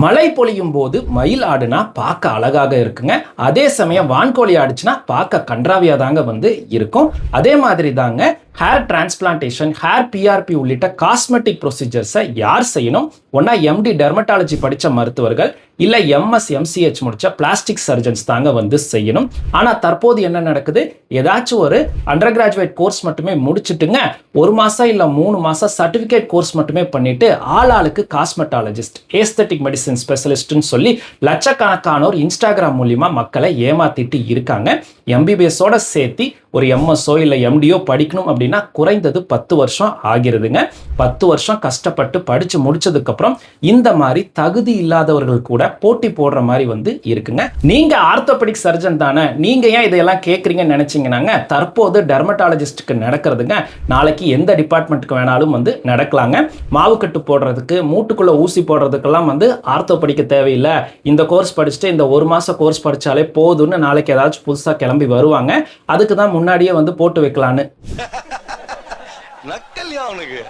மழை பொழியும் போது மயில் ஆடுனா பார்க்க அழகாக இருக்குங்க. அதே சமயம் வான்கோழி ஆடுச்சுன்னா பார்க்க கன்றாவியா தாங்க இருக்கும். அதே மாதிரி தாங்க ஹேர் டிரான்ஸ்பிளான்டேஷன், ஹேர் பிஆர்பி உள்ளிட்ட காஸ்மெட்டிக் ப்ரொசீஜர்ஸை யார் செய்யணும்? ஒன்னா எம்டி டெர்மட்டாலஜி படித்த மருத்துவர்கள், இல்லை எம்எஸ் எம்சிஹெச் முடிச்ச பிளாஸ்டிக் சர்ஜன்ஸ் தாங்க செய்யணும். ஆனால் தற்போது என்ன நடக்குது? ஏதாச்சும் ஒரு அண்டர் கிராஜுவேட் கோர்ஸ் மட்டுமே முடிச்சுட்டுங்க, 1 மாதம் இல்லை 3 மாதம் சர்டிஃபிகேட் கோர்ஸ் மட்டுமே பண்ணிட்டு ஆளுக்கு காஸ்மெட்டாலஜிஸ்ட், ஏஸ்தட்டிக் மெடிசன் ஸ்பெஷலிஸ்ட்னு சொல்லி லட்சக்கணக்கானோர் இன்ஸ்டாகிராம் மூலியமா மக்களை ஏமாத்திட்டு இருக்காங்க. எம்பிபிஎஸோட சேர்த்து ஒரு எம்எஸ்ஓ இல்லை எம்டிஓ படிக்கணும் அப்படின்னா குறைந்தது 10 வருஷம் ஆகிறதுங்க. 10 வருஷம் கஷ்டப்பட்டு படித்து முடிச்சதுக்கப்புறம் இந்த மாதிரி தகுதி இல்லாதவர்கள் கூட போட்டி போடுற மாதிரி இருக்குங்க. நீங்கள் ஆர்த்தோபெடிக் சர்ஜன் தானே, நீங்கள் ஏன் இதையெல்லாம் கேட்குறீங்கன்னு நினச்சிங்கன்னாங்க, தற்போது டெர்மட்டாலஜிஸ்ட்டுக்கு நடக்கிறதுங்க நாளைக்கு எந்த டிபார்ட்மெண்ட்டுக்கு வேணாலும் நடக்கலாங்க. மாவு கட்டு போடுறதுக்கு, மூட்டுக்குள்ளே ஊசி போடுறதுக்கெல்லாம் ஆர்த்தோ படிக்க தேவையில்லை, இந்த கோர்ஸ் படிச்சுட்டு இந்த 1 மாதம் கோர்ஸ் படித்தாலே போதும்னு நாளைக்கு ஏதாச்சும் புதுசாக கிளம்பி வருவாங்க. அதுக்கு தான் முன்னாடியே போட்டு வைக்கலான்னு. நக்கல்யா அவனுக்கு.